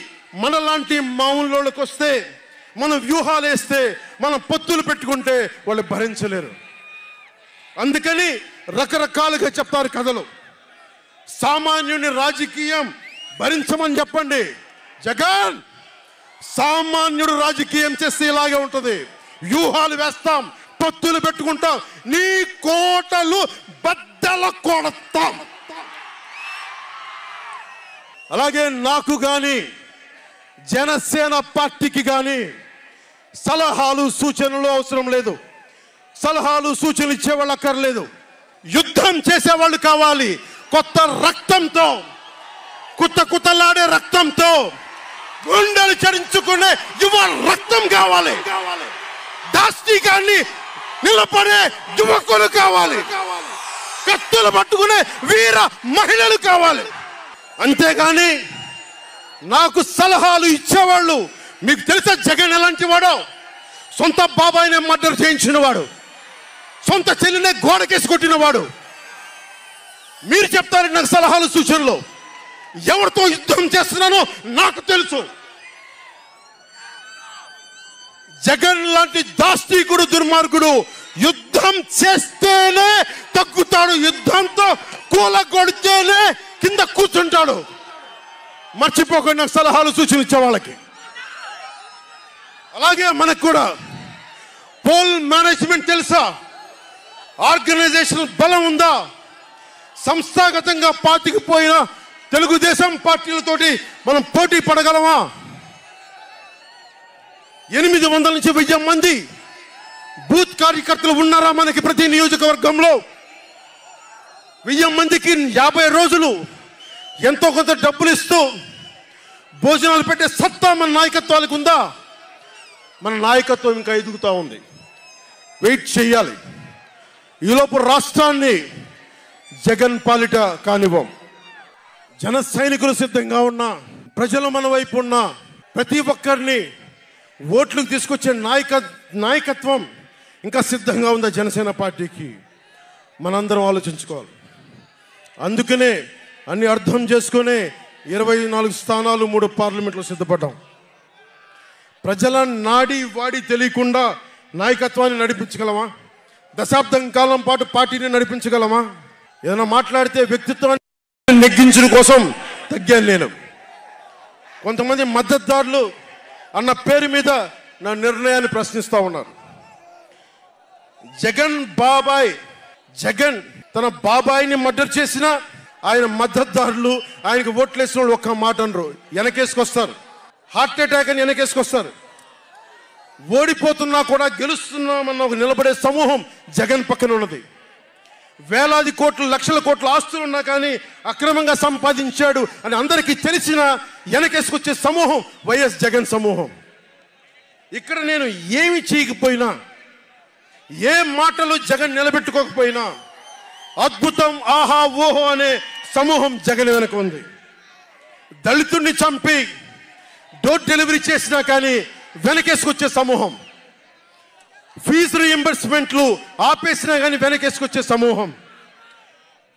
మనలాంటి మామూలులోకి వస్తే, మనం వ్యూహాలు వేస్తే, మనం పొత్తులు పెట్టుకుంటే వాళ్ళు భరించలేరు. అందుకని రకరకాలుగా చెప్తారు కథలు. సామాన్యుని రాజకీయం భరించమని చెప్పండి. జగన్ సామాన్యుడు రాజకీయం చేస్తే ఇలాగే ఉంటుంది. వ్యూహాలు వేస్తాం, పొత్తులు పెట్టుకుంటాం, నీ కోటలు బద్దలు కొడతాం. అలాగే నాకు కానీ జనసేన పార్టీకి కానీ సలహాలు సూచనలు అవసరం లేదు. సలహాలు సూచనలు ఇచ్చేవాళ్ళు అక్కర్లేదు. యుద్ధం చేసేవాళ్ళు కావాలి. కొత్త రక్తంతో, కుతకుతలాడే రక్తంతో, గుండెలు చరించుకునే యువ రక్తం కావాలి. దాష్టికాన్ని నిలబడే యువకులు కావాలి. కత్తులు పట్టుకునే వీర మహిళలు కావాలి. అంతేగాని నాకు సలహాలు ఇచ్చేవాళ్ళు, మీకు తెలుసా జగన్ ఎలాంటి వాడో? సొంత బాబాయినే మర్డర్ చేయించిన వాడు, సొంత చెల్లినే గోడకేసి కొట్టిన వాడు. మీరు చెప్తారు నాకు సలహాలు సూచనలు. ఎవరితో యుద్ధం చేస్తున్నానో నాకు తెలుసు. జగన్ లాంటి దాష్టీకుడు, దుర్మార్గుడు యుద్ధం చేస్తేనే తగ్గుతాడు. యుద్ధంతో కూలగొడితేనే కింద కూర్చుంటాడు. మర్చిపోకుండా నాకు సలహాలు సూచనలు ఇచ్చే వాళ్ళకి. అలాగే మనకు కూడా పోల్ మేనేజ్మెంట్ తెలుసా? ఆర్గనైజేషన్ బలం ఉందా? సంస్థాగతంగా పాతికిపోయిన తెలుగుదేశం పార్టీలతోటి మనం పోటీ పడగలమా? 800 నుంచి 1000 మంది బూత్ కార్యకర్తలు ఉన్నారా మనకి ప్రతి నియోజకవర్గంలో? 1000 మందికి 50 రోజులు ఎంతో కొంత డబ్బులు ఇస్తూ భోజనాలు పెట్టే సత్తా మన నాయకత్వానికి ఉందా? మన నాయకత్వం ఇంకా ఎదుగుతూ ఉంది. వెయిట్ చేయాలి. ఈలోపు రాష్ట్రాన్ని జగన్ పాలిట కానివ్వం. జన సైనికులు సిద్ధంగా ఉన్నా, ప్రజలు మన వైపు ఉన్నా, ప్రతి ఒక్కరిని ఓట్లకు తీసుకొచ్చే నాయకత్వం ఇంకా సిద్ధంగా ఉందా జనసేన పార్టీకి? మనందరం ఆలోచించుకోవాలి. అందుకనే అన్ని అర్థం చేసుకునే 24 స్థానాలు 3 పార్లమెంట్లో సిద్ధపడ్డాం. ప్రజల నాడి వాడి తెలియకుండా నాయకత్వాన్ని నడిపించగలమా? దశాబ్దం కాలం పాటు పార్టీని నడిపించగలమా? ఏదైనా మాట్లాడితే వ్యక్తిత్వాన్ని నెగ్గించడం కోసం తగ్గాను నేను. కొంతమంది మద్దతుదారులు అన్న పేరు మీద నా నిర్ణయాన్ని ప్రశ్నిస్తూ ఉన్నారు. జగన్ తన బాబాయిని మర్డర్ చేసిన ఆయన మద్దతుదారులు, ఆయనకు ఓట్లేసిన వాళ్ళు ఒక్క మాట అనరు, వెనకేసుకొస్తారు. హార్ట్ అటాక్ అని వెనకేసుకొస్తారు. ఓడిపోతున్నా కూడా గెలుస్తున్నామన్న ఒక నిలబడే సమూహం జగన్ పక్కన ఉన్నది. వేలాది కోట్లు, లక్షల కోట్ల ఆస్తులు ఉన్నా కానీ అక్రమంగా సంపాదించాడు అని అందరికీ తెలిసిన వెనకేసుకొచ్చే సమూహం వైఎస్ జగన్ సమూహం. ఇక్కడ నేను ఏమి చేయకపోయినా, ఏ మాటలు జగన్ నిలబెట్టుకోకపోయినా అద్భుతం, ఆహా ఓహో అనే సమూహం జగన్ వెనక ఉంది. దళితుడిని చంపి డోర్ డెలివరీ చేసినా కానీ వెనకేసుకొచ్చే సమూహం. ఫీజు రీఎంబర్స్మెంట్లు ఆపేసినా కానీ వెనకేసుకొచ్చే సమూహం.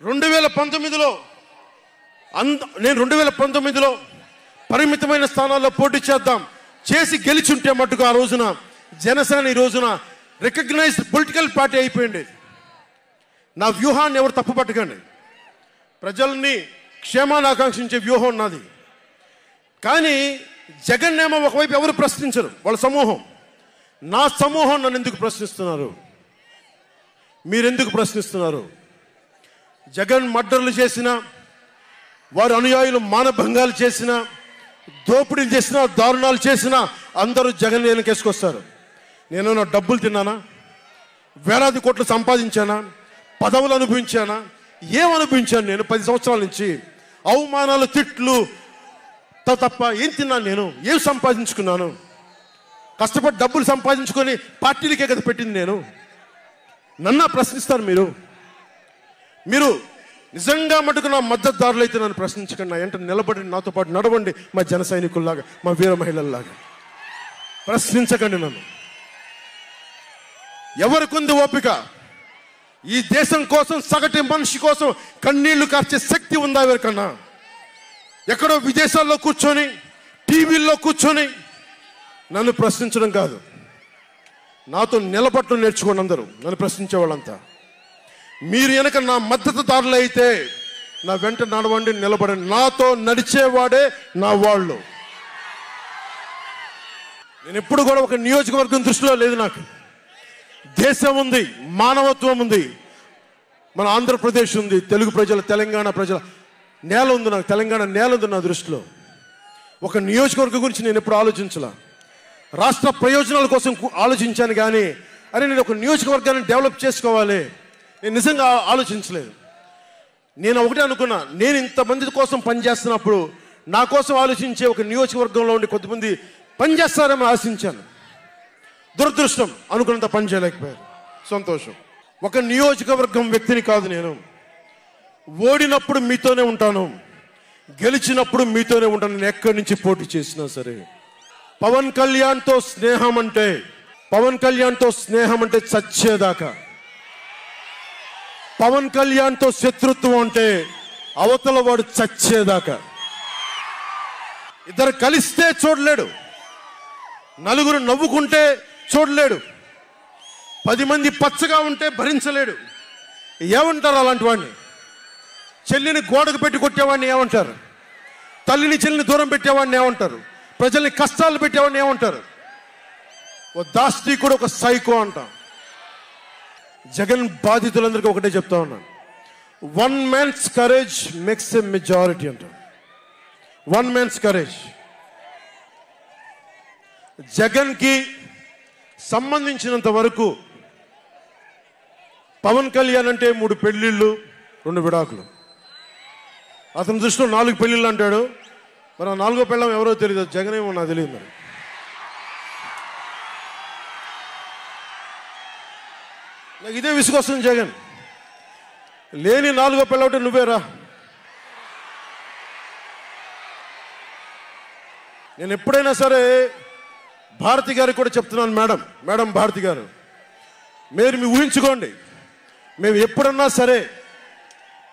2019లో నేను 2019లో పరిమితమైన స్థానాల్లో పోటీ చేసి గెలిచుంటే మట్టుకు ఆ రోజున జనసేన ఈ రోజున రికగ్నైజ్డ్ పొలిటికల్ పార్టీ అయిపోయింది. నా వ్యూహాన్ని ఎవరు తప్పు పట్టకండి. ప్రజల్ని క్షేమాన్ని ఆకాంక్షించే వ్యూహం నాది. కానీ జగన్ ఏమో ఒకవైపు ఎవరు ప్రశ్నించరు, వాళ్ళ సమూహం. నా సమూహం నన్ను ఎందుకు ప్రశ్నిస్తున్నారు? మీరెందుకు ప్రశ్నిస్తున్నారు? జగన్ మర్డర్లు చేసిన, వారి అనుయాయులు మానభంగాలు చేసిన, దోపిడీలు చేసిన, దారుణాలు చేసిన అందరూ జగన్ వెనకేసుకొస్తారు. నేను నా డబ్బులు తిన్నానా? వేలాది కోట్లు సంపాదించానా? పదవులు అనుభవించానా? ఏం అనుభవించాను నేను 10 సంవత్సరాల నుంచి? అవమానాలు, తిట్లు, తప్ప ఏం తిన్నాను నేను? ఏం సంపాదించుకున్నాను? కష్టపడి డబ్బులు సంపాదించుకొని పార్టీలకే కదా పెట్టింది నేను. నన్ను ప్రశ్నిస్తారు మీరు నిజంగా మటుకు నా మద్దతుదారులు అయితే నన్ను ప్రశ్నించకండి. నా ఎంట నిలబడి నాతో పాటు నడవండి, మా జన సైనికుల్లాగా, మా వీర మహిళల్లాగా. ప్రశ్నించకండి నన్ను. ఎవరికుంది ఓపిక? ఈ దేశం కోసం, సగటు మనిషి కోసం కన్నీళ్లు కార్చే శక్తి ఉందా ఎవరికన్నా? ఎక్కడో విదేశాల్లో కూర్చొని, టీవీల్లో కూర్చొని నన్ను ప్రశ్నించడం కాదు, నాతో నిలబడటం నేర్చుకోండి అందరూ, నన్ను ప్రశ్నించే వాళ్ళంతా. మీరు వెనక నా మద్దతుదారులు అయితే నా వెంట నడవండి, నిలబడండి. నాతో నడిచేవాడే నా వాళ్ళు. నేను ఎప్పుడు కూడా ఒక నియోజకవర్గం దృష్టిలో లేదు. నాకు దేశం ఉంది, మానవత్వం ఉంది, మన ఆంధ్రప్రదేశ్ ఉంది, తెలుగు ప్రజల, తెలంగాణ ప్రజల నేల ఉంది. నాకు తెలంగాణ నేల ఉంది నా దృష్టిలో. ఒక నియోజకవర్గం గురించి నేను ఎప్పుడు ఆలోచించలా. రాష్ట్ర ప్రయోజనాల కోసం ఆలోచించాను కానీ అరే నేను ఒక నియోజకవర్గాన్ని డెవలప్ చేసుకోవాలి నేను నిజంగా ఆలోచించలేదు. నేను ఒకటే అనుకున్నా, నేను ఇంతమంది కోసం పనిచేస్తున్నప్పుడు నా కోసం ఆలోచించే ఒక నియోజకవర్గంలో ఉండి కొంతమంది పనిచేస్తారని ఆశించాను. దురదృష్టం, అనుకున్నంత పని చేయలేకపోయారు. సంతోషం. ఒక నియోజకవర్గం వ్యక్తిని కాదు నేను. ఓడినప్పుడు మీతోనే ఉంటాను, గెలిచినప్పుడు మీతోనే ఉంటాను. నేను ఎక్కడి నుంచి పోటీ చేసినా సరే. పవన్ కళ్యాణ్తో స్నేహం అంటే చచ్చేదాకా. పవన్ కళ్యాణ్తో శత్రుత్వం అంటే అవతల వాడు చచ్చేదాకా. ఇద్దరు కలిస్తే చూడలేడు, నలుగురు నవ్వుకుంటే చూడలేడు, 10 మంది పచ్చగా ఉంటే భరించలేడు. ఏమంటారు అలాంటి వాడిని? చెల్లిని గోడకు పెట్టి కొట్టేవాడిని ఏమంటారు? తల్లిని చెల్లిని దూరం పెట్టేవాడిని ఏమంటారు? ప్రజల్ని కష్టాలు పెట్టేవాడిని ఏమంటారు? ఓ దాష్టీకుడు, ఒక సైకో అంటాం. జగన్ బాధితులందరికీ ఒకటే చెప్తా ఉన్నాను, 1 man's courage makes a majority అంటాం. 1 man's courage. జగన్కి సంబంధించినంత వరకు పవన్ కళ్యాణ్ అంటే 3 పెళ్లిళ్ళు 2 విడాకులు. అతని దృష్టిలో 4 పెళ్లిళ్ళు అంటాడు. మరి 4వ పెళ్ళం ఎవరో తెలియదు, జగన్ ఏమో నాకు తెలియదు. మరి నాకు ఇదే విసుగొస్తుంది. జగన్ లేని 4వ పెళ్ళవుటే నువ్వేరా. నేను ఎప్పుడైనా సరే భారతి గారికి కూడా చెప్తున్నాను, మేడం భారతి గారు, మీరు ఊహించుకోండి, మేము ఎప్పుడన్నా సరే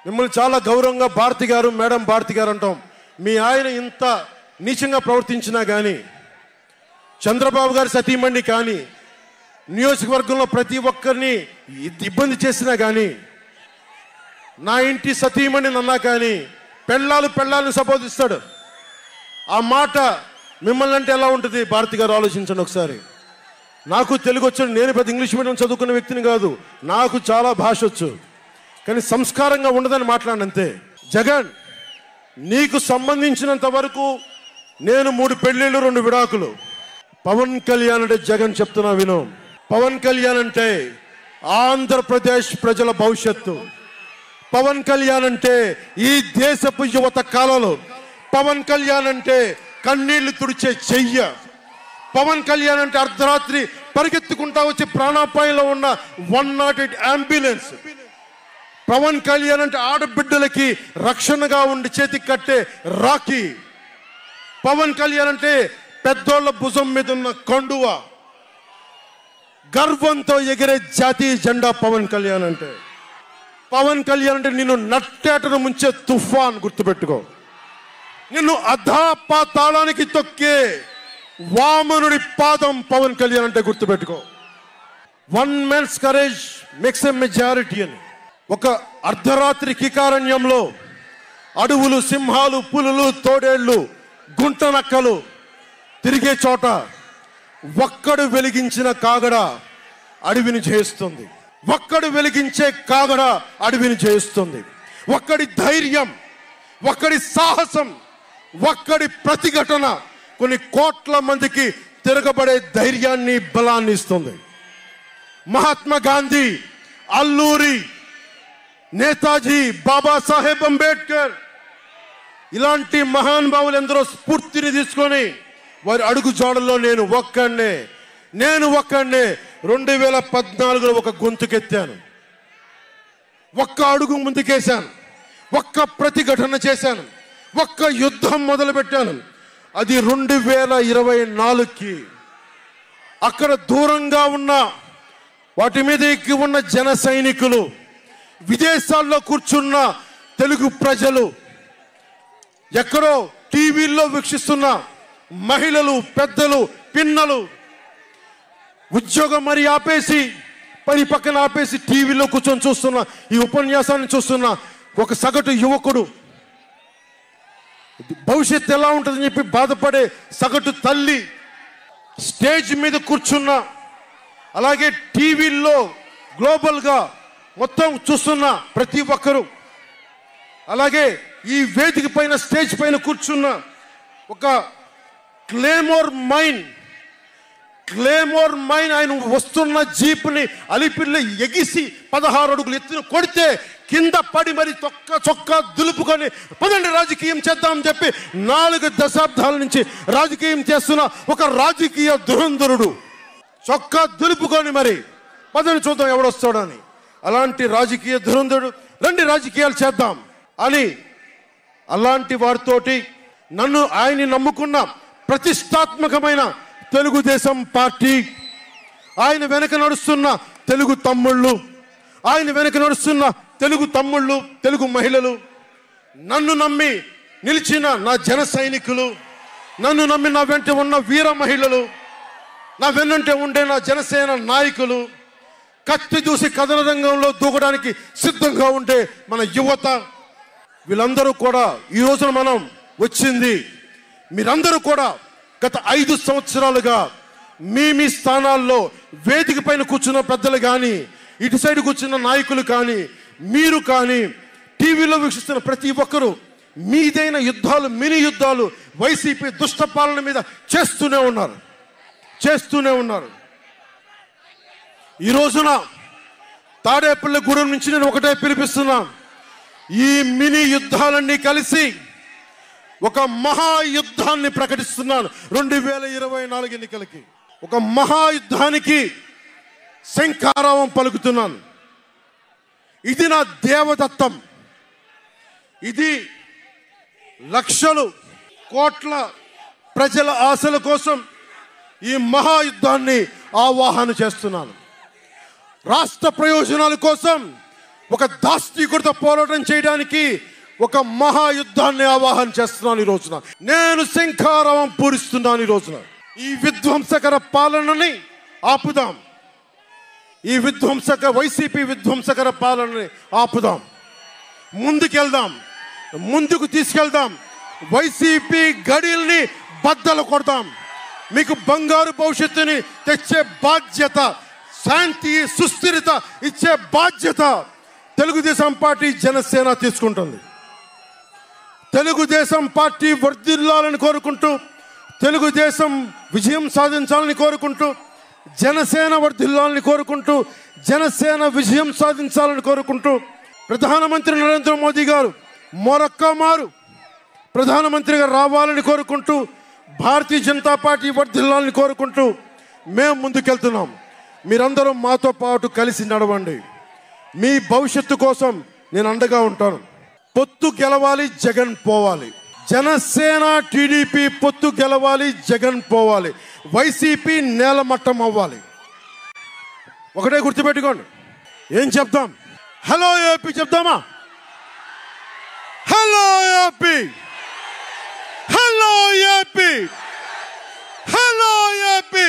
మిమ్మల్ని చాలా గౌరవంగా భారతి గారు, మేడం భారతి గారు అంటాం. మీ ఆయన ఇంత నీచంగా ప్రవర్తించినా కానీ, చంద్రబాబు గారి సతీమణి కానీ, నియోజకవర్గంలో ప్రతి ఒక్కరిని ఇబ్బంది చేసినా కానీ, నా ఇంటి సతీమణి అన్నా కానీ పెళ్ళాలను సంబోధిస్తాడు. ఆ మాట మిమ్మల్ని అంటే ఎలా ఉంటుంది భారతి గారు? ఆలోచించండి ఒకసారి. నాకు తెలుగు వచ్చు, నేను పెద్ద ఇంగ్లీష్ మీడియం చదువుకున్న వ్యక్తిని కాదు, నాకు చాలా భాష వచ్చు, కానీ సంస్కారంగా ఉండదని మాట్లాడినంతే. జగన్, నీకు సంబంధించినంత వరకు నేను 3 పెళ్లిళ్ళు 2 విడాకులు. పవన్ కళ్యాణ్ అంటే జగన్ చెప్తున్నా విను, పవన్ కళ్యాణ్ అంటే ఆంధ్రప్రదేశ్ ప్రజల భవిష్యత్తు. పవన్ కళ్యాణ్ అంటే ఈ దేశపు యువత కాలంలో, పవన్ కళ్యాణ్ అంటే కన్నీళ్లు తుడిచే చెయ్య, పవన్ కళ్యాణ్ అంటే అర్ధరాత్రి పరిగెత్తుకుంటా వచ్చి ప్రాణాపాయంలో ఉన్న 108 అంబులెన్స్, పవన్ కళ్యాణ్ అంటే ఆడబిడ్డలకి రక్షణగా ఉండి చేతికి కట్టే రాఖీ, పవన్ కళ్యాణ్ అంటే పెద్దోళ్ల భుజం మీద ఉన్న కండువ, గర్వంతో ఎగిరే జాతీయ జెండా పవన్ కళ్యాణ్ అంటే. పవన్ కళ్యాణ్ అంటే నిన్ను నట్టేటను ముంచే తుఫాన్, గుర్తుపెట్టుకో. నిన్ను అధాపాతాళానికి తొక్కే వామనుడి పాదం పవన్ కళ్యాణ్ అంటే గుర్తుపెట్టుకో. 1 man's courage makes a majority అని. ఒక అర్ధరాత్రి కికారణ్యంలో అడవులు, సింహాలు, పులులు, తోడేళ్లు, గుంటనక్కలు తిరిగే చోట ఒక్కడు వెలిగించిన కాగడ అడవిని జయిస్తుంది. ఒక్కడు వెలిగించే కాగడ అడవిని జయిస్తుంది. ఒక్కడి ధైర్యం, ఒక్కడి సాహసం, ఒక్కడి ప్రతిఘటన కొన్ని కోట్ల మందికి తిరగబడే ధైర్యాన్ని, బలాన్ని ఇస్తుంది. మహాత్మా గాంధీ, అల్లూరి, నేతాజీ, బాబాసాహెబ్ అంబేద్కర్ ఇలాంటి మహానుభావులు ఎందరో స్ఫూర్తిని తీసుకొని వారి అడుగు జాడల్లో నేను ఒక్కడినే 2014లో ఒక గొంతుకెత్తాను, ఒక్క అడుగు ముందుకేశాను, ఒక్క ప్రతిఘటన చేశాను, ఒక్క యుద్ధం మొదలుపెట్టాను. అది 2024కి. అక్కడ దూరంగా ఉన్న వాటి మీద ఎక్కి ఉన్న జన సైనికులు, విదేశాల్లో కూర్చున్న తెలుగు ప్రజలు, ఎక్కడో టీవీల్లో వీక్షిస్తున్న మహిళలు, పెద్దలు, పిన్నలు ఉద్యోగం మరి ఆపేసి పని పక్కన ఆపేసి టీవీలో కూర్చొని చూస్తున్న ఈ ఉపన్యాసాన్ని చూస్తున్న ఒక సగటు యువకుడు, భవిష్యత్తు ఎలా ఉంటుందని చెప్పి బాధపడే సగటు తల్లి, స్టేజ్ మీద కూర్చున్న, అలాగే టీవీల్లో గ్లోబల్గా మొత్తం చూస్తున్న ప్రతి ఒక్కరు, అలాగే ఈ వేదిక పైన స్టేజ్ పైన కూర్చున్న ఒక క్లేమోర్ మైన్ ఆయన వస్తున్న జీప్ని అలిపిల్లి ఎగిసి 16 అడుగులు ఎత్తున కొడితే కింద పడి మరి చొక్కా దులుపుకొని పదండి రాజకీయం చేద్దామని చెప్పి 4 దశాబ్దాల నుంచి రాజకీయం చేస్తున్న ఒక రాజకీయ దురంధరుడు చొక్కా దులుపుకొని మరి పదని చూద్దాం ఎవడొస్తాడని. అలాంటి రాజకీయ దురంధరుడు రండి రాజకీయాలు చేద్దాం అని అలాంటి వారితోటి ఆయన్ని నమ్ముకున్న ప్రతిష్టాత్మకమైన తెలుగుదేశం పార్టీ, ఆయన వెనక నడుస్తున్న తెలుగు తమ్ముళ్ళు, తెలుగు మహిళలు, నన్ను నమ్మి నిలిచిన నా జన సైనికులు, నన్ను నమ్మి నా వెంట ఉన్న వీర మహిళలు, నా వెన్నంటే ఉండే నా జనసేన నాయకులు, కత్తి దూసి కథన రంగంలో దూకడానికి సిద్ధంగా ఉండే మన యువత, వీళ్ళందరూ కూడా ఈ రోజున మనం వచ్చింది. మీరందరూ కూడా గత 5 సంవత్సరాలుగా మీ స్థానాల్లో వేదిక పైన కూర్చున్న పెద్దలు కానీ, ఇటు సైడ్ కూర్చున్న నాయకులు కానీ, మీరు కానీ, టీవీలో వీక్షిస్తున్న ప్రతి ఒక్కరూ మీదైన యుద్ధాలు, మినీ యుద్ధాలు వైసీపీ దుష్ట పాలన మీద చేస్తూనే ఉన్నారు. ఈ రోజున తాడేపల్లిగూడెం నుంచి నేను ఒకటే పిలిపిస్తున్నా, ఈ మినీ యుద్ధాలన్నీ కలిసి ఒక మహాయుద్ధాన్ని ప్రకటిస్తున్నాను. 2024 ఎన్నికలకి ఒక మహాయుద్ధానికి శంఖారావం పలుకుతున్నాను. ఇది నా దేవదత్తం. ఇది లక్షలు కోట్ల ప్రజల ఆశల కోసం ఈ మహాయుద్ధాన్ని ఆవాహన చేస్తున్నాను. రాష్ట్ర ప్రయోజనాల కోసం ఒక దాష్టీకుడితో పోరాటం చేయడానికి ఒక మహాయుద్ధాన్ని ఆవాహన చేస్తున్నాను. ఈ రోజున నేను శంఖారావం పూరిస్తున్నాను. ఈ రోజున ఈ విధ్వంసకర పాలనని ఆపుదాం. ఈ వైసీపీ విధ్వంసకర పాలనని ఆపుదాం. ముందుకు తీసుకెళ్దాం. వైసీపీ గడిల్ని బద్దలు కొడదాం. మీకు బంగారు భవిష్యత్తుని తెచ్చే బాధ్యత, శాంతి, సుస్థిరత ఇచ్చే బాధ్యత తెలుగుదేశం పార్టీ, జనసేన తీసుకుంటుంది. తెలుగుదేశం పార్టీ వర్ధిల్లాలని కోరుకుంటూ, తెలుగుదేశం విజయం సాధించాలని కోరుకుంటూ, జనసేన వర్ధిల్లాలని కోరుకుంటూ, జనసేన విజయం సాధించాలని కోరుకుంటూ, ప్రధానమంత్రి నరేంద్ర మోదీ గారు మరొక్క మారు ప్రధానమంత్రిగా రావాలని కోరుకుంటూ, భారతీయ జనతా పార్టీ వర్ధిల్లాలని కోరుకుంటూ మేము ముందుకెళ్తున్నాం. మీరందరూ మాతో పాటు కలిసి నడవండి. మీ భవిష్యత్తు కోసం నేను అండగా ఉంటాను. పొత్తు గెలవాలి, జగన్ పోవాలి. జనసేన టీడీపీ పొత్తు గెలవాలి, జగన్ పోవాలి. వైసీపీ నేలమట్టం అవ్వాలి. ఒకటే గుర్తుపెట్టుకోండి. ఏం చెప్తాం? హలో ఏపీ చెప్తామా? Hello AP, hello AP, hello AP.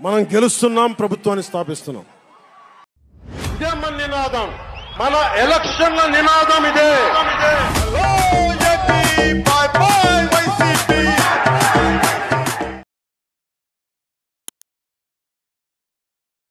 మనం గెలుస్తున్నాం, ప్రభుత్వాన్ని స్థాపిస్తున్నాం. ఇదే మన నినాదం, మన ఎలక్షన్ల నినాదం ఇదే.